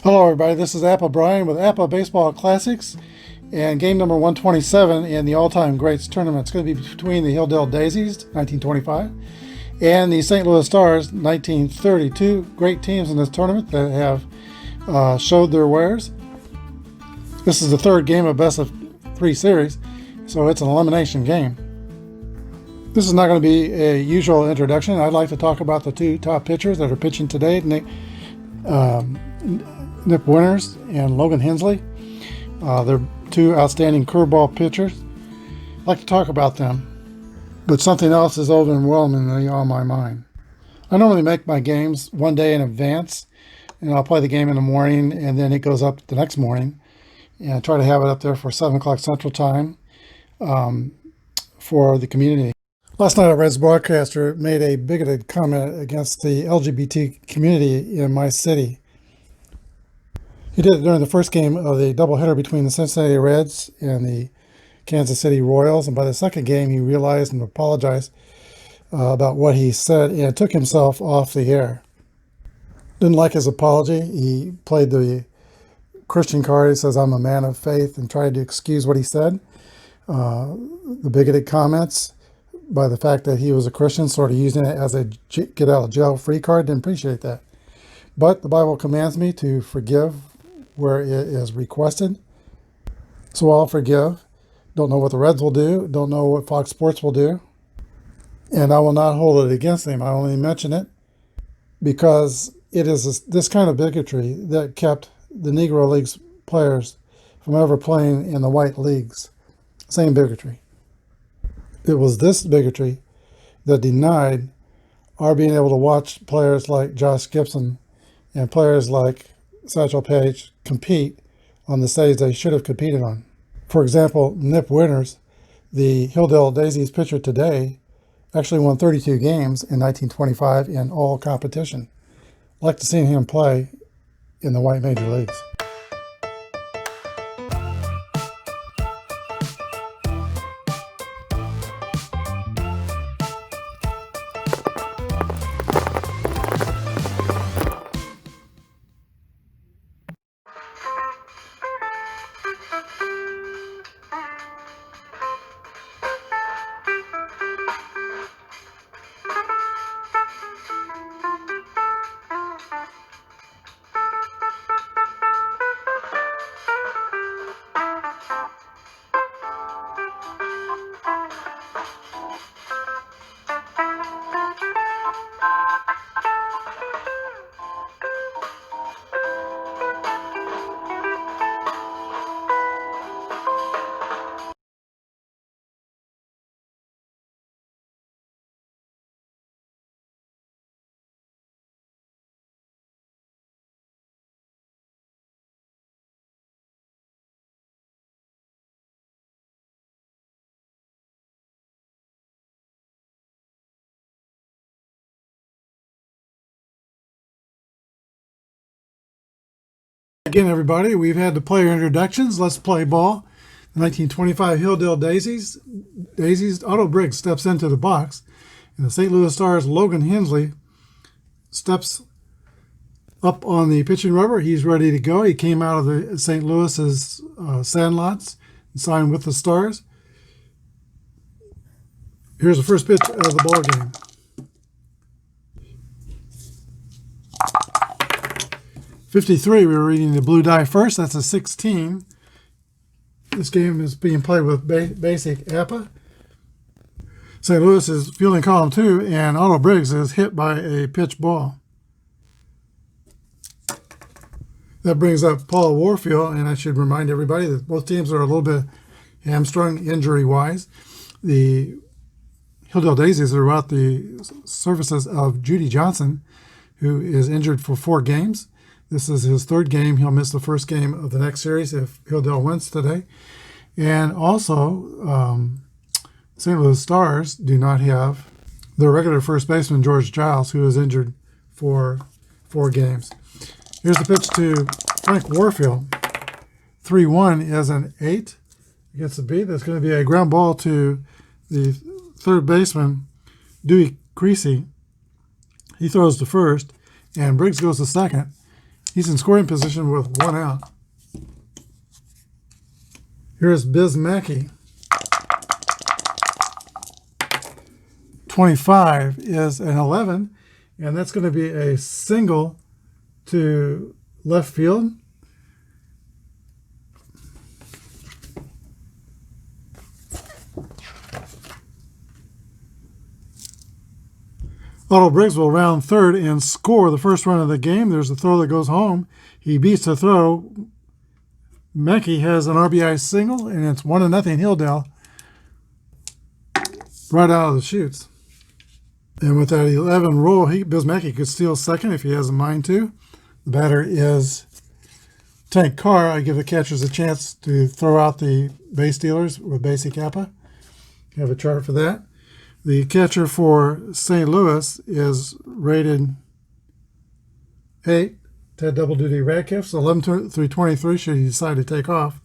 Hello everybody, this is Apba Brian with Apba Baseball Classics and game number 127 in the all-time greats tournament. It's going to be between the Hilldale Daisies, 1925, and the St. Louis Stars, 1932. Great teams in this tournament that have showed their wares. This is the third game of best of three series, so it's an elimination game. This is not going to be a usual introduction. I'd like to talk about the two top pitchers that are pitching today, Nip Winters and Logan Hensley. They're two outstanding curveball pitchers. I'd like to talk about them, but something else is overwhelmingly on my mind. I normally make my games one day in advance, and I'll play the game in the morning, and then it goes up the next morning, and I try to have it up there for 7 o'clock Central Time for the community. Last night, a Reds broadcaster made a bigoted comment against the LGBT community in my city. He did it during the first game of the doubleheader between the Cincinnati Reds and the Kansas City Royals, and by the second game, he realized and apologized about what he said and took himself off the air. Didn't like his apology. He played the Christian card. He says, "I'm a man of faith," and tried to excuse what he said. The bigoted comments by the fact that he was a Christian, sort of using it as a get out of jail free card. Didn't appreciate that. But the Bible commands me to forgive where it is requested. So I'll forgive. Don't know what the Reds will do. Don't know what Fox Sports will do. And I will not hold it against them. I only mention it because it is this kind of bigotry that kept the Negro Leagues players from ever playing in the white leagues. Same bigotry. It was this bigotry that denied our being able to watch players like Josh Gibson and players like Satchel Paige compete on the stage they should have competed on. For example, Nip Winters, the Hilldale Daisies pitcher today, actually won 32 games in 1925 in all competition. I'd like to see him play in the white major leagues. Again, everybody, we've had the player introductions. Let's play ball. The 1925 Hilldale Daisies, Otto Briggs steps into the box, and the St. Louis Stars' Logan Hensley steps up on the pitching rubber. He's ready to go. He came out of the St. Louis's sandlots and signed with the Stars. Here's the first pitch of the ball game. .53, we were reading the blue die first. That's a 16. This game is being played with basic Apba. St. Louis is fielding column 2, and Otto Briggs is hit by a pitch ball. That brings up Paul Warfield, and I should remind everybody that both teams are a little bit hamstrung injury-wise. The Hilldale Daisies are without the services of Judy Johnson, who is injured for 4 games. This is his 3rd game. He'll miss the first game of the next series if Hilldale wins today. And also, St. Louis Stars do not have their regular first baseman, George Giles, who is injured for 4 games. Here's the pitch to Frank Warfield. 3-1 is an 8 against the beat. That's going to be a ground ball to the third baseman, Dewey Creasy. He throws to first, and Briggs goes to second. He's in scoring position with 1 out. Here's Biz Mackey. 25 is an 11, and that's going to be a single to left field. Otto Briggs will round third and score the first run of the game. There's a throw that goes home. He beats the throw. Mackey has an RBI single, and it's 1-0 Hilldale right out of the chutes. And with that 11 roll, Biz Mackey could steal second if he has a mind to. The batter is Tank Carr. I give the catchers a chance to throw out the base stealers with basic Apba. You have a chart for that. The catcher for St. Louis is rated 8. Ted Double Duty Radcliffe, 11 through 23 should he decide to take off.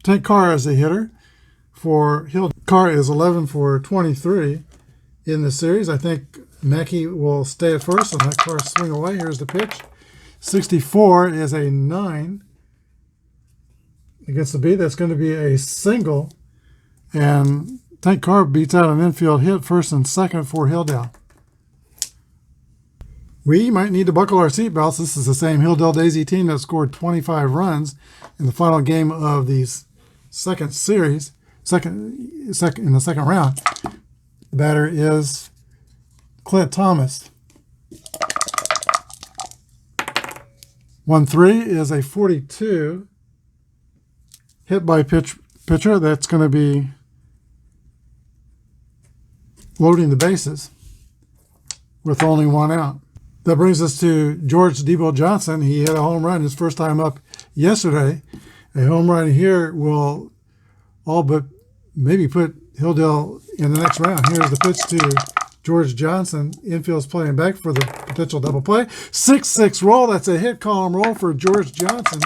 Tank Carr is the hitter. For Hill, Carr is 11 for 23 in the series. I think Mackey will stay at first and let Carr swing away. Here's the pitch. 64 is a 9 against the B. That's going to be a single. And Tank Carr beats out an infield hit first and second for Hilldale. We might need to buckle our seatbelts. This is the same Hilldale Daisy team that scored 25 runs in the final game of the second series, in the second round. The batter is Clint Thomas. 1-3 is a 42 hit by pitcher. That's going to be loading the bases with only 1 out. That brings us to George Debo Johnson. He hit a home run his first time up yesterday. A home run here will all but maybe put Hilldale in the next round. Here's the pitch to George Johnson. Infield's playing back for the potential double play. 6-6 roll. That's a hit column roll for George Johnson.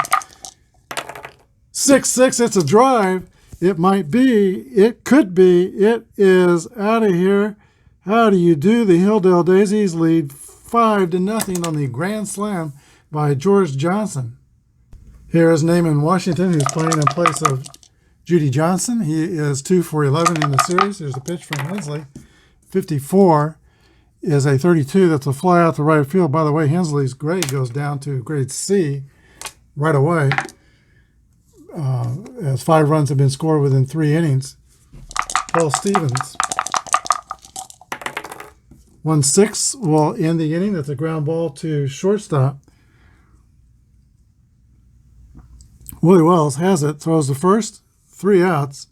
6-6. It's a drive. It might be. It could be. It is out of here. How do you do? The Hilldale Daisies lead 5-0 on the grand slam by George Johnson. Here is Naaman Washington, who's playing in place of Judy Johnson. He is 2 for 11 in the series. There's a pitch from Hensley. 54 is a 32. That's a fly out to right field. By the way, Hensley's grade goes down to grade C right away, as 5 runs have been scored within 3 innings. Paul Stevens. 1-6 will end the inning. That's a ground ball to shortstop. Willie Wells has it, throws the first, 3 outs,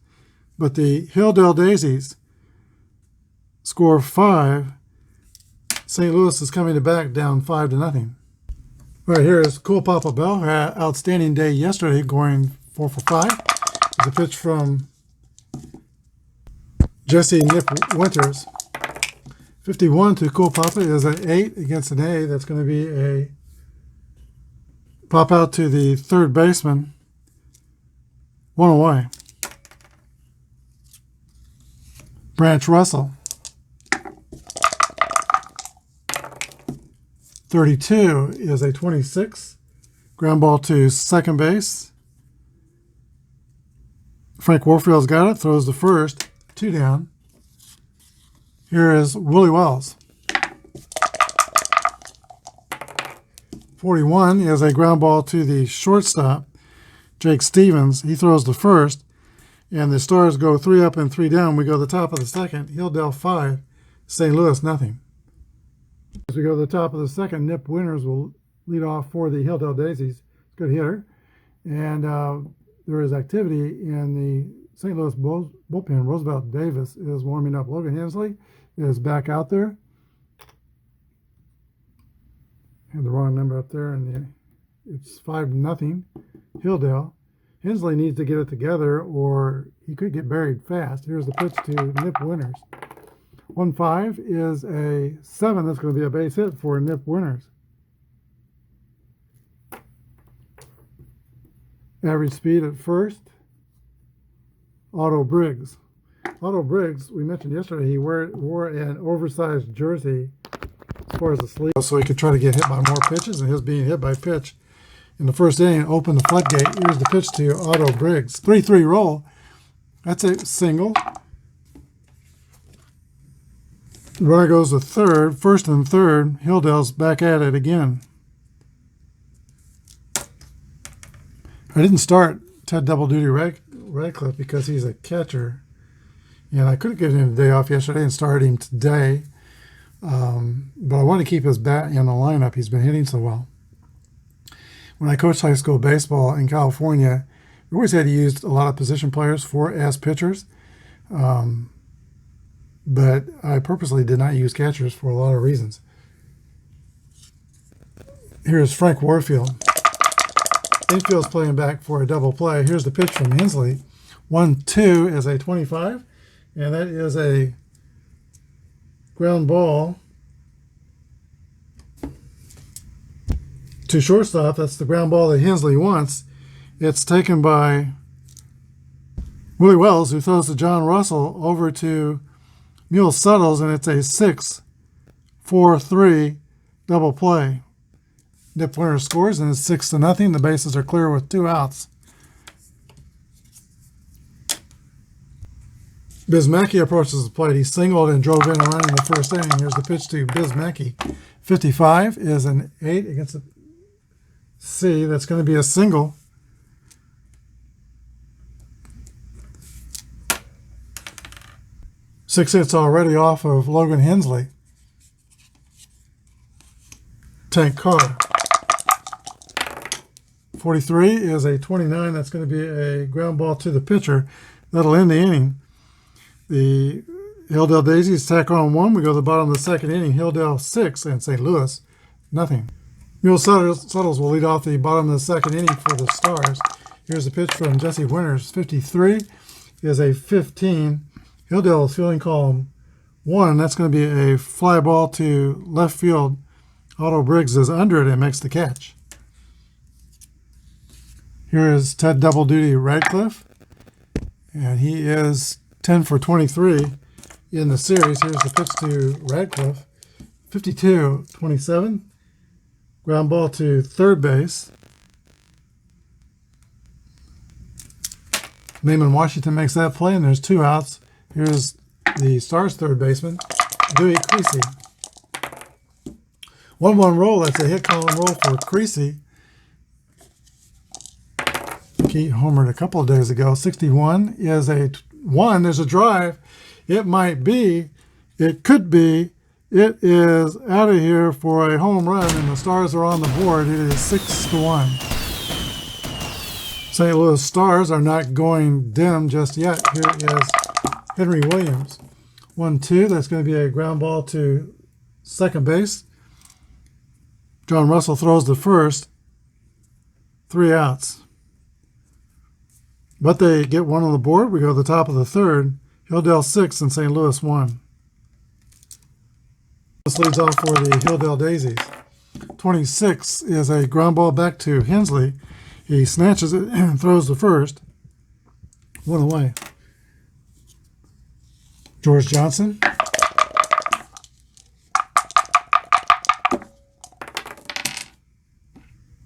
but the Hilldale Daisies score 5. St. Louis is coming to back down 5-0. Right here is Cool Papa Bell. Had an outstanding day yesterday, going 4 for 5. There's a pitch from Jesse Nip Winters. 51 to Cool Papa is an 8 against an A. That's going to be a pop out to the third baseman. 1 away. Branch Russell. 32 is a 26. Ground ball to second base. Frank Warfield's got it. Throws the first. 2 down. Here is Willie Wells. 41 is a ground ball to the shortstop, Jake Stevens. He throws the first, and the Stars go 3 up and 3 down. We go to the top of the second. Hilldale 5, St. Louis 0. As we go to the top of the second, Nip Winters will lead off for the Hilldale Daisies. Good hitter. And there is activity in the St. Louis bullpen. Roosevelt Davis is warming up. Logan Hensley is back out there. Had the wrong number up there, and it's 5-0 Hilldale. Hensley needs to get it together, or he could get buried fast. Here's the pitch to Nip Winters. 1-5 is a 7. That's going to be a base hit for Nip Winters. Average speed at first. Otto Briggs. Otto Briggs, we mentioned yesterday, he wore an oversized jersey. It's requires a sleeve so he could try to get hit by more pitches, and his being hit by pitch in the first inning opened the floodgate. Here's the pitch to Otto Briggs. 3-3 roll. That's a single. The runner goes to third. First and third. Hilldale's back at it again. I didn't start Ted Double Duty Radcliffe because he's a catcher. And I could have given him a day off yesterday and started him today. But I want to keep his bat in the lineup. He's been hitting so well. When I coached high school baseball in California, we always had to use a lot of position players as pitchers. But I purposely did not use catchers for a lot of reasons. Here's Frank Warfield. Infield's playing back for a double play. Here's the pitch from Hensley. 1-2 is a 25, and that is a ground ball to shortstop. That's the ground ball that Hensley wants. It's taken by Willie Wells, who throws to John Russell over to Mule Suttles, and it's a 6-4-3 double play. Nip Winner scores, and it's 6-0. The bases are clear with 2 outs. Bismacki approaches the plate. He singled and drove in a run in the first inning. Here's the pitch to Bismacki. 55 is an 8 against the C. That's going to be a single. Six hits already off of Logan Hensley. Tank Carr. 43 is a 29. That's going to be a ground ball to the pitcher. That'll end the inning. The Hilldale Daisies tack on 1. We go to the bottom of the second inning. Hilldale 6 and St. Louis nothing. Mule Suttles will lead off the bottom of the second inning for the Stars. Here's the pitch from Jesse Winters. 53 is a 15. Hilldale is fielding column 1. That's going to be a fly ball to left field. Otto Briggs is under it and makes the catch. Here is Ted Double Duty Radcliffe, and he is 10 for 23 in the series. Here's the pitch to Radcliffe. 52-27. Ground ball to third base. Naaman Washington makes that play, and there's 2 outs. Here's the Stars' third baseman, Dewey Creasy. 1-1 roll. That's a hit column roll for Creasy. He homered a couple of days ago. 61 is a 1. There's a drive. It might be. It could be. It is out of here for a home run, and the Stars are on the board. It is 6-1. St. Louis Stars are not going dim just yet. Here is Henry Williams. 1-2. That's going to be a ground ball to second base. John Russell throws to first. 3 outs. But they get 1 on the board. We go to the top of the third. Hilldale 6 and St. Louis 1. This leads off for the Hilldale Daisies. 26 is a ground ball back to Hensley. He snatches it and throws to first. 1 away. George Johnson.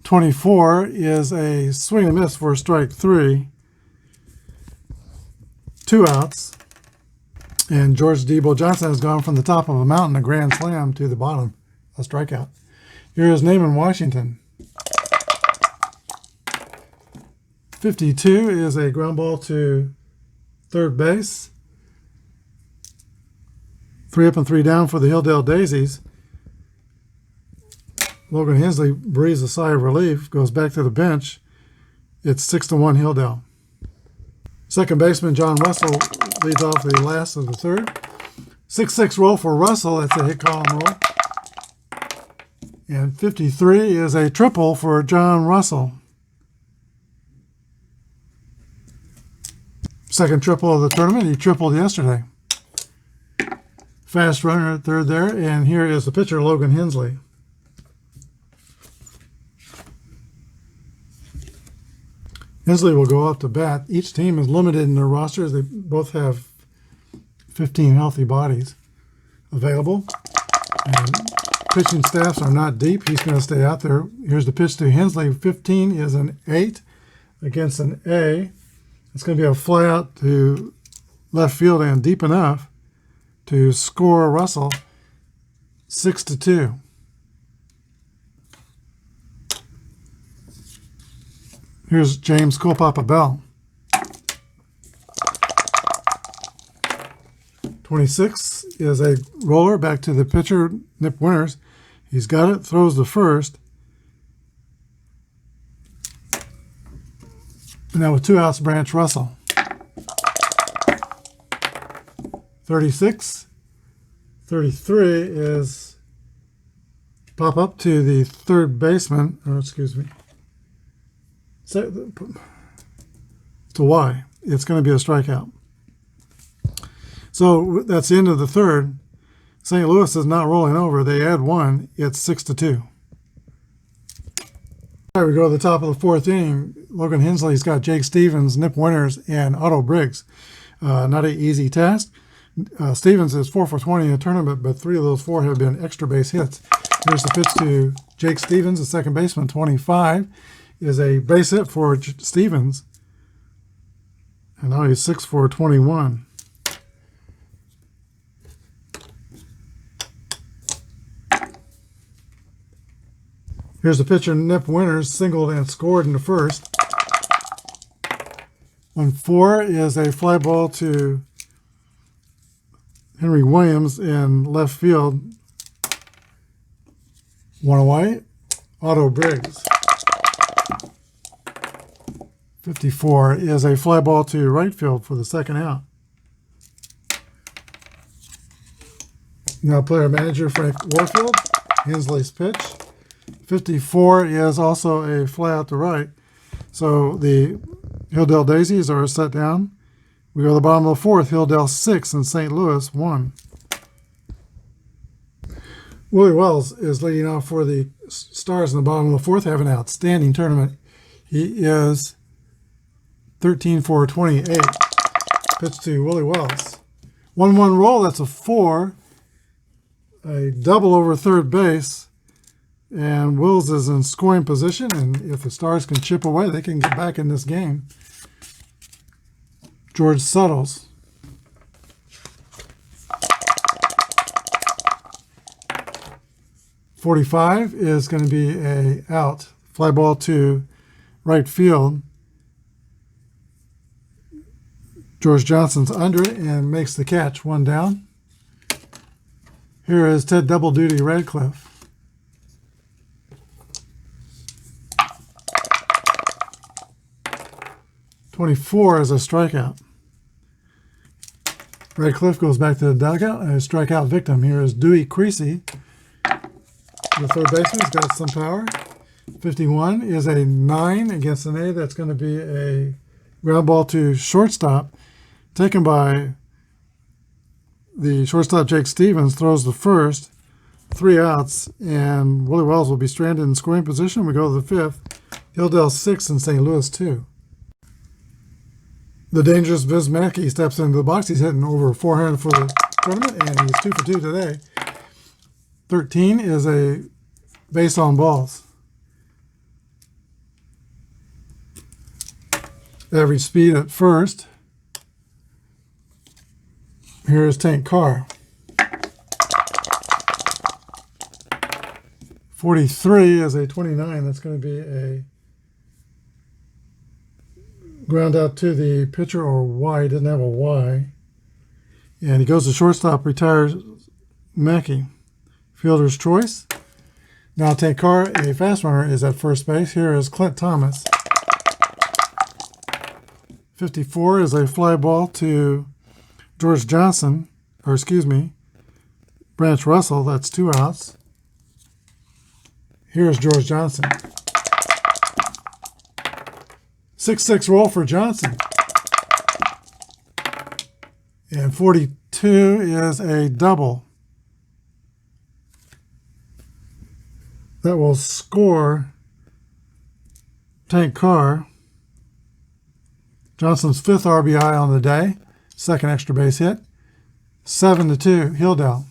.24 is a swing and miss for strike 3. 2 outs. And George Debo Johnson has gone from the top of a mountain, a grand slam, to the bottom, a strikeout. Here is Naaman Washington. 52 is a ground ball to third base. 3 up and 3 down for the Hilldale Daisies. Logan Hensley breathes a sigh of relief, goes back to the bench. It's 6-1 Hilldale. Second baseman John Russell leads off the last of the third. 6-6 roll for Russell. That's a hit column roll. And 53 is a triple for John Russell. Second triple of the tournament. He tripled yesterday. Fast runner at third there. And here is the pitcher, Logan Hensley. Hensley will go up to bat. Each team is limited in their rosters. They both have 15 healthy bodies available. And pitching staffs are not deep. He's going to stay out there. Here's the pitch to Hensley. 15 is an 8 against an A. It's going to be a fly out to left field and deep enough to score Russell 6-2. Here's James Papa Bell. 26 is a roller back to the pitcher, Nip Winters. He's got it, throws the first. And now with 2 outs, Branch Russell. 36. 33 is pop up to the third baseman, or excuse me. To Y. It's going to be a strikeout. So that's the end of the third. St. Louis is not rolling over. They add 1. It's 6-2. All right, we go to the top of the 4th inning. Logan Hensley's got Jake Stevens, Nip Winters, and Otto Briggs. Not an easy task. Stevens is 4 for 20 in the tournament, but 3 of those 4 have been extra base hits. Here's the pitch to Jake Stevens, the second baseman. 25 is a base hit for Stevens. And now he's 6 for 21. Here's the pitcher, Nip Winters, singled and scored in the first. 1-4 is a fly ball to Henry Williams in left field. 1 away, Otto Briggs. 54 is a fly ball to right field for the second out. Now player manager Frank Warfield, Hensley's pitch. 54 is also a fly out to right. So the Hilldale Daisies are set down. We go to the bottom of the 4th, Hilldale 6 and St. Louis 1. Willie Wells is leading off for the Stars in the bottom of the 4th, having an outstanding tournament. He is 13 for 28. Pitch to Willie Wells. 1-1 roll, that's a 4. A double over third base. And Wills is in scoring position, and if the Stars can chip away, they can get back in this game. George Suttles. .45 is going to be a out. Fly ball to right field. George Johnson's under it and makes the catch. 1 down. Here is Ted Double Duty Radcliffe. 24 is a strikeout. Radcliffe goes back to the dugout, and a strikeout victim here is Dewey Creasy. The third baseman's got some power. 51 is a 9 against an A. That's going to be a ground ball to shortstop, taken by the shortstop Jake Stevens. Throws the first. 3 outs, and Willie Wells will be stranded in scoring position. We go to the 5th. Hilldale 6 and St. Louis 2. The dangerous Viz Mackey steps into the box. He's hitting over 400 for the tournament, and he's 2 for 2 today. 13 is a base on balls. Average speed at first. Here is Tank Carr. 43 is a 29. That's going to be a ground out to the pitcher, or Y. He doesn't have a Y. And he goes to shortstop, retires Mackey. Fielder's choice. Now Tank Carr, a fast runner, is at first base. Here is Clint Thomas. 54 is a fly ball to George Johnson, or excuse me, Branch Russell. That's 2 outs. Here's George Johnson. 6-6 roll for Johnson. And 42 is a double. That will score Tank Carr. Johnson's 5th RBI on the day. 2nd extra base hit. 7-2, Hilldale.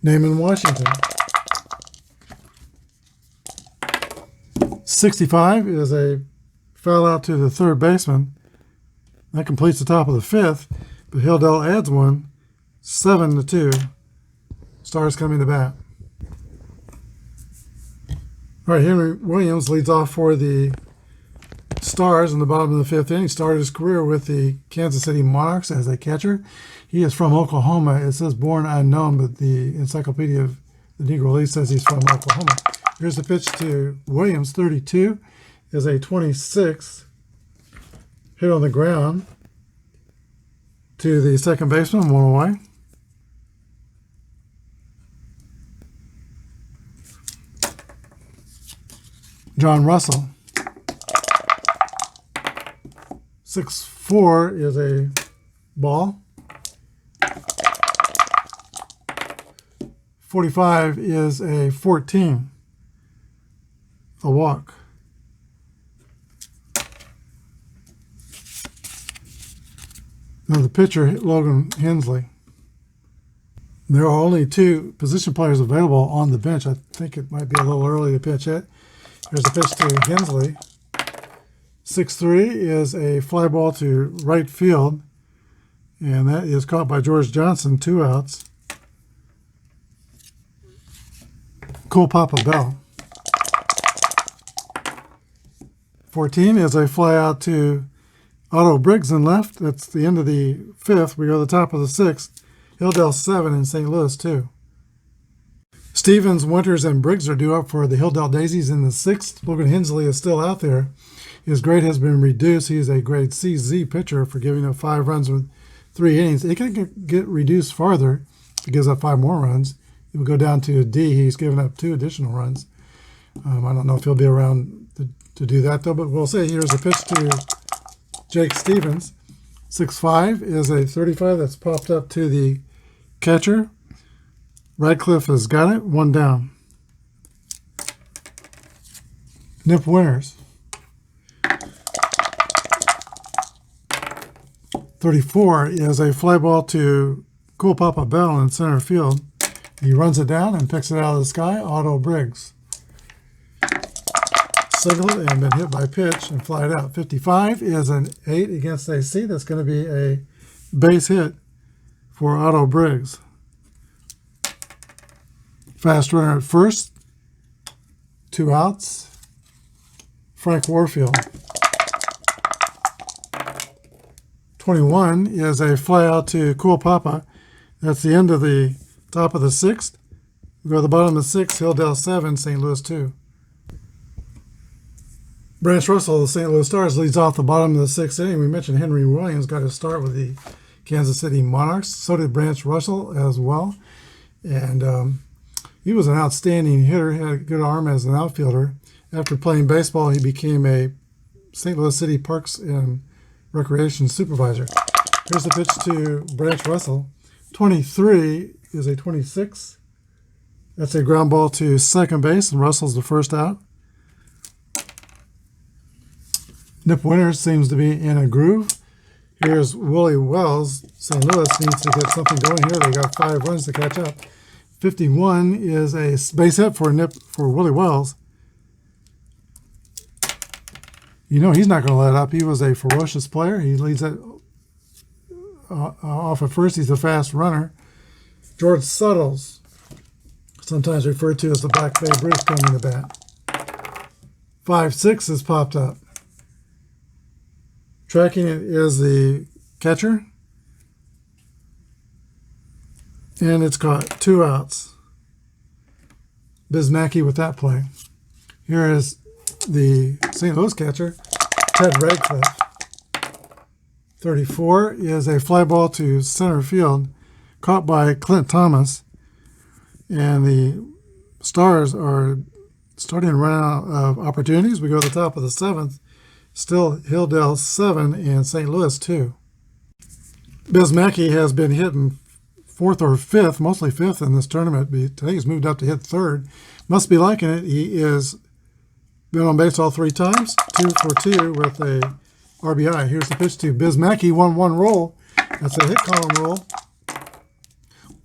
Naaman Washington. 65 is a foul out to the third baseman. That completes the top of the fifth, but Hilldale adds one, 7-2. Stars coming to bat. All right, Henry Williams leads off for the Stars in the bottom of the fifth inning. He started his career with the Kansas City Monarchs as a catcher. He is from Oklahoma. It says born unknown, but the Encyclopedia of the Negro League says he's from Oklahoma. Here's the pitch to Williams, 32, is a 26, hit on the ground to the second baseman, one away. John Russell, 6-4 is a ball. 45 is a 14, a walk. Now the pitcher, Logan Hensley. There are only two position players available on the bench. I think it might be a little early to pitch it. Here's the pitch to Hensley. 6-3 is a fly ball to right field, and that is caught by George Johnson, 2 outs. Cole Papa Bell. 14 is a fly out to Otto Briggs in left. That's the end of the fifth. We go to the top of the sixth. Hilldale 7 and St. Louis 2. Stevens, Winters, and Briggs are due up for the Hilldale Daisies in the sixth. Logan Hensley is still out there. His grade has been reduced. He is a grade CZ pitcher for giving up 5 runs with 3 innings. It can get reduced farther if he gives up 5 more runs. It will go down to a D. He's given up 2 additional runs. I don't know if he'll be around to do that, though, but we'll say here's a pitch to Jake Stevens. 6-5 is a 35 that's popped up to the catcher. Radcliffe has got it, 1 down. Nip Winters. 34 is a fly ball to Cool Papa Bell in center field. He runs it down and picks it out of the sky. Otto Briggs. Signaled and been hit by pitch and flied out. 55 is an 8 against AC. That's going to be a base hit for Otto Briggs. Fast runner at first. 2 outs. Frank Warfield. 21 is a fly out to Cool Papa. That's the end of the top of the sixth. We go to the bottom of the sixth. Hilldale 7, St. Louis 2. Branch Russell of the St. Louis Stars leads off the bottom of the sixth inning. We mentioned Henry Williams got his start with the Kansas City Monarchs. So did Branch Russell as well. And he was an outstanding hitter, had a good arm as an outfielder. After playing baseball, he became a St. Louis City Parks and Recreation supervisor. Here's the pitch to Branch Russell. 23 is a 26. That's a ground ball to second base, and Russell's the first out. Nip Winters seems to be in a groove. Here's Willie Wells. St. Louis needs to get something going here. They got 5 runs to catch up. 51 is a base hit for Willie Wells. You know he's not going to let up. He was a ferocious player. He leads that off at first. He's a fast runner. George Suttles, sometimes referred to as the Black Babe Ruth, coming to bat. 5-6 has popped up. Tracking it is the catcher. And it's caught. 2 outs. Bismacki with that play. Here is the St. Louis catcher, Ted Radcliffe. 34 is a fly ball to center field, caught by Clint Thomas. And the Stars are starting to run out of opportunities. We go to the top of the 7th. Still Hilldale 7 and St. Louis 2. Bismacki has been hitting 4th or 5th, mostly 5th in this tournament. Today he's moved up to hit 3rd. Must be liking it. He is been on base all 3 times, 2 for 2 with a RBI. Here's the pitch to Bismacki, 1-1 roll. That's a hit column roll.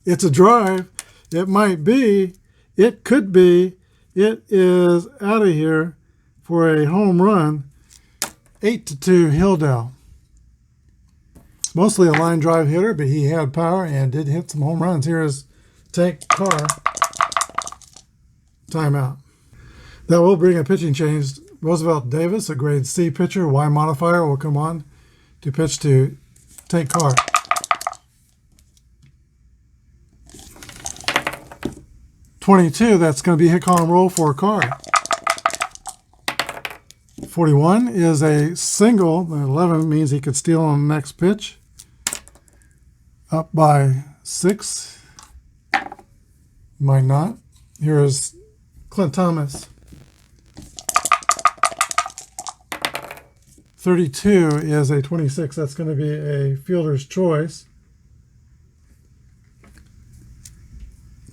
It's a drive. It might be. It could be. It is out of here for a home run. 8-2 Hilldale. Mostly a line drive hitter, but he had power and did hit some home runs. Here is Tank Carr. Timeout. That will bring a pitching change. Roosevelt Davis, a grade C pitcher, Y modifier, will come on to pitch to Tank Carr. .22, that's going to be hit, column, roll for Carr. 41 is a single. 11 means he could steal on the next pitch. Up by 6. Might not. Here is Clint Thomas. 32 is a 26. That's going to be a fielder's choice.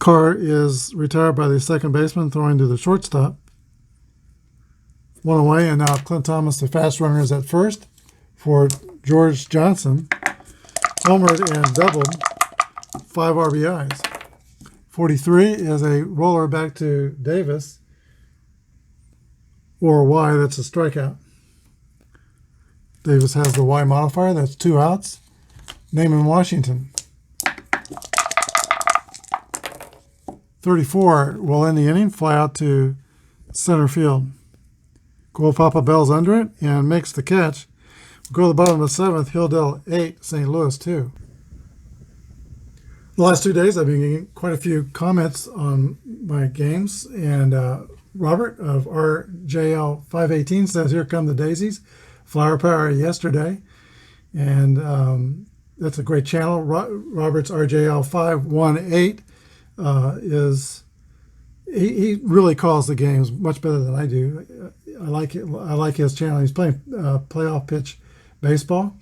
Carr is retired by the second baseman, throwing to the shortstop. One away, and now Clint Thomas, the fast runner, is at first for George Johnson. Homered and doubled, 5 RBIs. 43 is a roller back to Davis, or Y, that's a strikeout. Davis has the Y modifier, that's 2 outs. Naaman Washington. 34 will end the inning, fly out to center field. Cole Papa Bell's under it and makes the catch. We'll go to the bottom of the 7th, Hilldale 8, St. Louis 2. The last 2 days I've been getting quite a few comments on my games, and Robert of RJL 518 says, here come the Daisies. Flower Power yesterday, and that's a great channel. Robert's RJL 518 is he really calls the games much better than I do. I like it. I like his channel. He's playing playoff pitch baseball,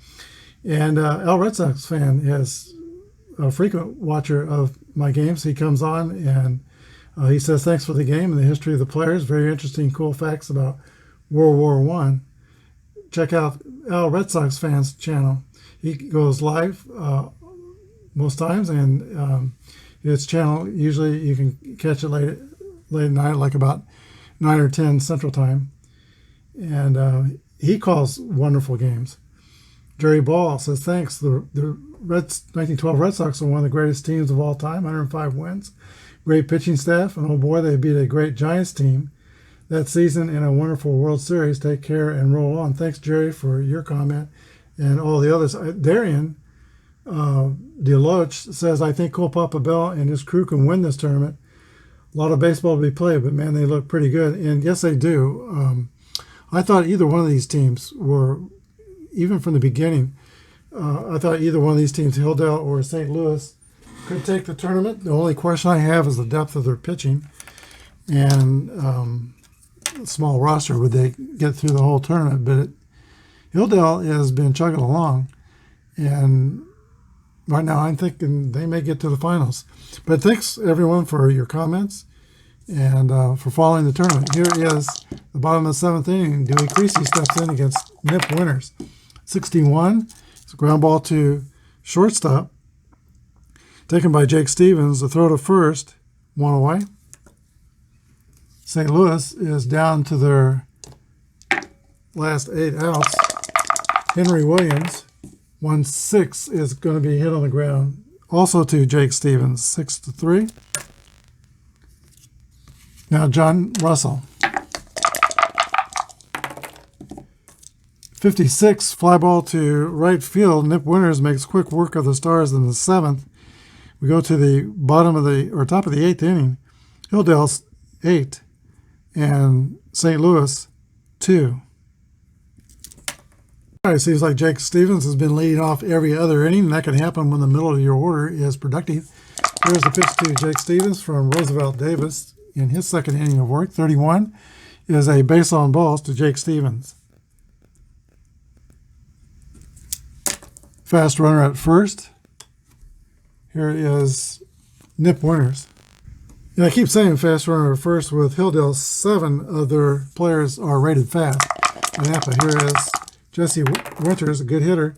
and L Red Sox fan is a frequent watcher of my games. He comes on and he says thanks for the game and the history of the players. Very interesting, cool facts about World War I. Check out L Red Sox fans channel. He goes live most times, and his channel usually you can catch it late at night, like about 9 or 10 Central Time. And he calls wonderful games. Jerry Ball says, thanks. The 1912 Red Sox are one of the greatest teams of all time, 105 wins. Great pitching staff, and oh boy, they beat a great Giants team that season in a wonderful World Series. Take care and roll on. Thanks, Jerry, for your comment and all the others. Darian Deloach says, I think Cole Papa Bell and his crew can win this tournament. A lot of baseball to be played, but man, they look pretty good. And yes, they do. I thought either one of these teams were, even from the beginning, I thought either one of these teams, Hilldale or St. Louis, could take the tournament. The only question I have is the depth of their pitching and small roster. Would they get through the whole tournament? But Hilldale has been chugging along, and right now I'm thinking they may get to the finals. But thanks, everyone, for your comments and for following the tournament. Here is the bottom of the 7th inning. Dewey Creasy steps in against Nip Winters. 61. It's a ground ball to shortstop. Taken by Jake Stevens. The throw to first. 1 away. St. Louis is down to their last 8 outs. Henry Williams, 1-6, is going to be hit on the ground. Also to Jake Stevens, 6-3. Now John Russell. 56, fly ball to right field. Nip Winters makes quick work of the Stars in the 7th. We go to the bottom of the, or top of the 8th inning. Hilldale's 8 and St. Louis 2. All right, it seems like Jake Stevens has been leading off every other inning, and that can happen when the middle of your order is productive. Here's the pitch to Jake Stevens from Roosevelt Davis in his 2nd inning of work. 31 is a base on balls to Jake Stevens. Fast runner at first. Here is Nip Winters. And I keep saying fast runner at first. With Hilldale, 7 of their players are rated fast. And Apba, here is Jesse Winters, a good hitter.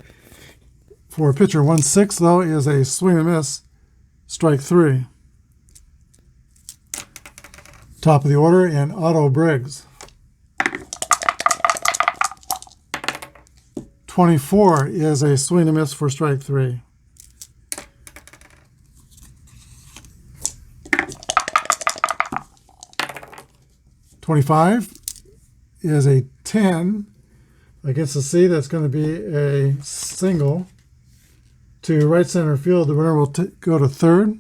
For a pitcher, 1-6, though, is a swing and miss, strike 3. Top of the order, and Otto Briggs. 24 is a swing and miss for strike 3. .25 is a 10 against the C. That's going to be a single to right center field. The runner will go to third.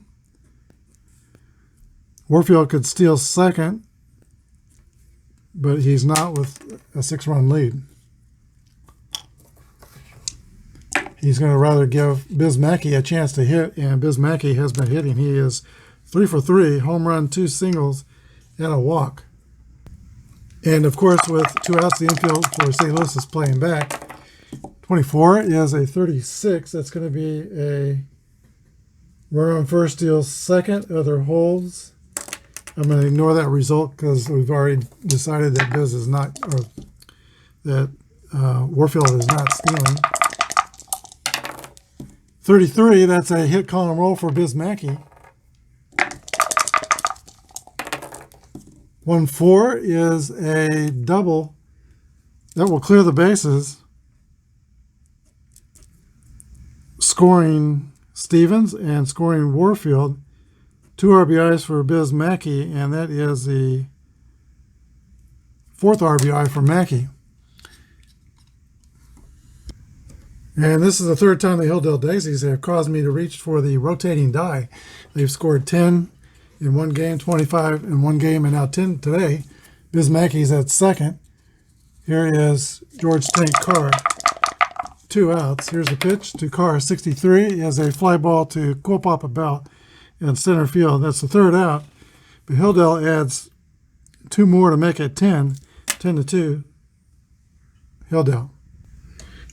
Warfield could steal second, but he's not with a 6-run lead. He's going to rather give Biz Mackey a chance to hit, and Biz Mackey has been hitting. He is 3 for 3, home run, 2 singles, and a walk. And of course, with 2 outs, the infield for St. Louis is playing back. 24 is a 36. That's going to be a runner on first, steals second, other holds. I'm going to ignore that result because we've already decided that Biz is not, or that Warfield is not stealing. 33, that's a hit, call, and roll for Biz Mackey. 1-4 is a double that will clear the bases, scoring Stevens and scoring Warfield. 2 RBIs for Biz Mackey, and that is the 4th RBI for Mackey. And this is the 3rd time the Hilldale Daisies have caused me to reach for the rotating die. They've scored 10 in one game, 25 in one game, and now 10 today. Biz Mackey's at second. Here is George Tank Carr. 2 outs. Here's the pitch to Carr. 63 is a fly ball to Apba in center field. That's the 3rd out. But Hilldale adds 2 more to make it 10. 10-2. Hilldale.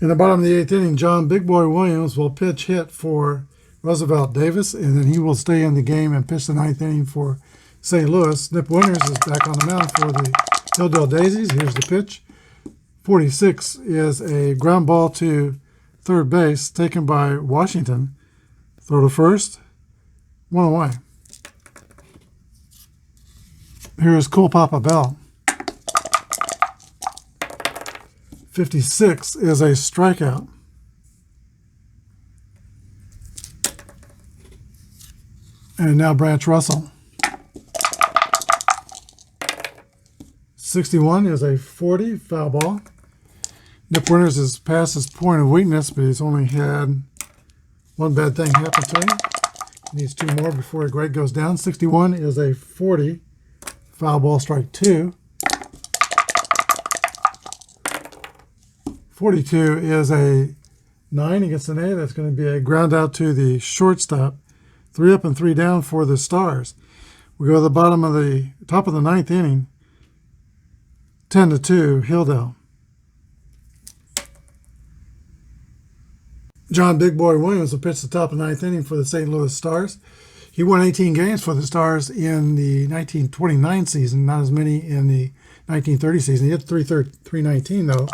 In the bottom of the 8th inning, John Big Boy Williams will pitch hit for Roosevelt Davis, and then he will stay in the game and pitch the 9th inning for St. Louis. Nip Winters is back on the mound for the Hilldale Daisies. Here's the pitch. 46 is a ground ball to third base taken by Washington. Throw to first. 1 away. Here is Apba. 56 is a strikeout. And now Branch Russell. 61 is a 40 foul ball. Nip Winters is past his point of weakness, but he's only had 1 bad thing happen to him. He needs 2 more before Greg goes down. 61 is a 40 foul ball, strike 2. 42 is a 9 against an A. That's going to be a ground out to the shortstop. 3 up and 3 down for the Stars. We go to the bottom of the top of the 9th inning. 10-2, Hilldale. John Big Boy Williams will pitch the top of the 9th inning for the St. Louis Stars. He won 18 games for the Stars in the 1929 season, not as many in the 1930 season. He hit 319 though,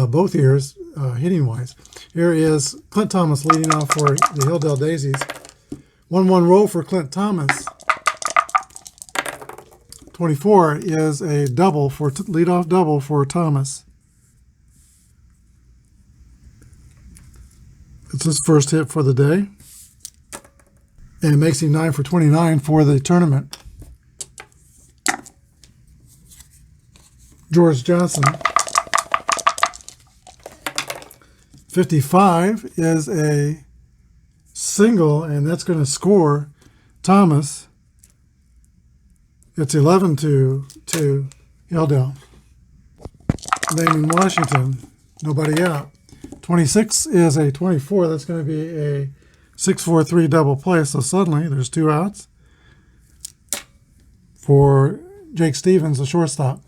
both years, hitting-wise. Here is Clint Thomas leading off for the Hilldale Daisies. 1-1 roll for Clint Thomas. 24 is a double for leadoff double for Thomas. It's his first hit for the day. And it makes him 9 for 29 for the tournament. George Johnson. 55 is a single, and that's going to score Thomas. It's 11-2 Hilldale. Damon Washington, nobody out. 26 is a 24. That's going to be a 6-4-3 double play. So suddenly there's 2 outs for Jake Stevens, the shortstop.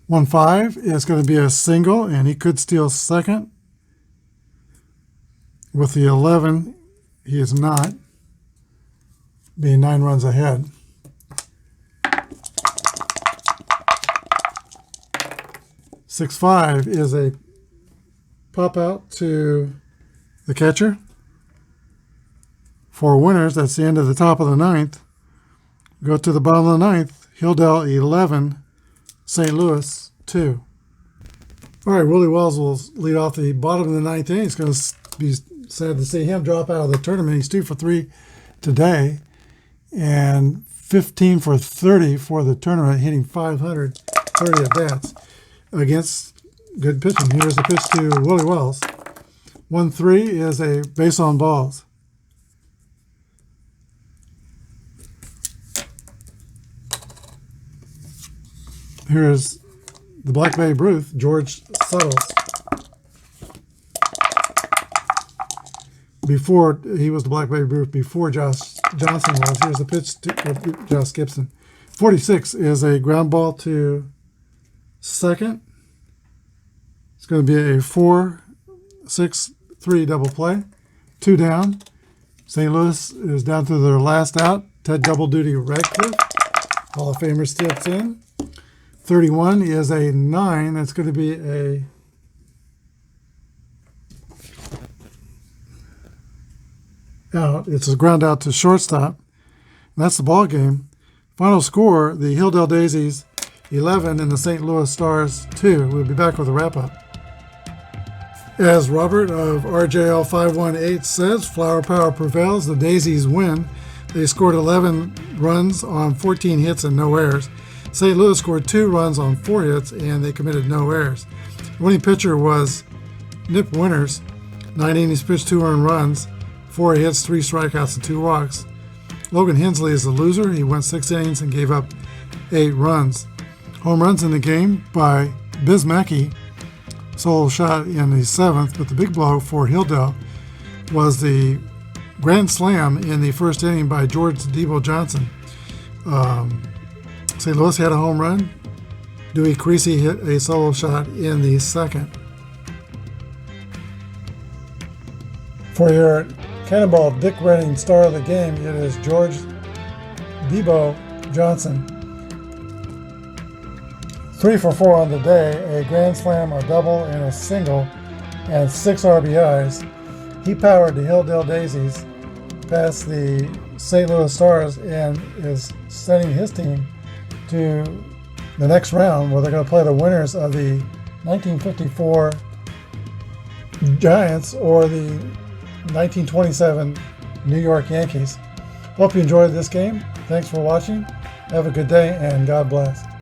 One 5 is going to be a single, and he could steal second. With the 11, he is not, being 9 runs ahead. Six 5 is a pop out to the catcher. For winners, that's the end of the top of the ninth. Go to the bottom of the ninth. Hilldale 11, St. Louis 2. All right, Willie Wells will lead off the bottom of the ninth inning. It's going to be sad to see him drop out of the tournament. He's 2 for 3 today and 15 for 30 for the tournament, hitting 530 at bats against good pitching. Here's the pitch to Willie Wells. 1-3 is a base on balls. Here's the Black Babe Ruth, George Suttles. Before he was the Black Babe Ruth, before Josh Johnson was. Here's the pitch to Josh Gibson. 46 is a ground ball to second. It's going to be a 4-6-3 double play. 2 down. St. Louis is down to their last out. Ted Double Duty Radcliffe, Hall of Famer, steps in. 31 is a 9. That's going to be a out. It's a ground out to shortstop. And that's the ball game. Final score, the Hilldale Daisies 11 and the St. Louis Stars 2. We'll be back with a wrap-up. As Robert of RJL 518 says, flower power prevails. The Daisies win. They scored 11 runs on 14 hits and no errors. St. Louis scored 2 runs on 4 hits, and they committed no errors. The winning pitcher was Nip Winters. 9 innings pitched, 2 earned runs, 4 hits, 3 strikeouts, and 2 walks. Logan Hensley is the loser. He went 6 innings and gave up 8 runs. Home runs in the game by Biz Mackey, solo shot in the 7th, but the big blow for Hilldale was the grand slam in the first inning by George Debo Johnson. St. Louis had a home run. Dewey Creasy hit a solo shot in the 2nd. For your Cannonball Dick Redding star of the game, it is George Debo Johnson. 3 for 4 on the day, a grand slam, a double, and a single, and 6 RBIs. He powered the Hilldale Daisies past the St. Louis Stars and is sending his team to the next round, where they're going to play the winners of the 1954 Giants or the 1927 New York Yankees. Hope you enjoyed this game. Thanks for watching. Have a good day, and God bless.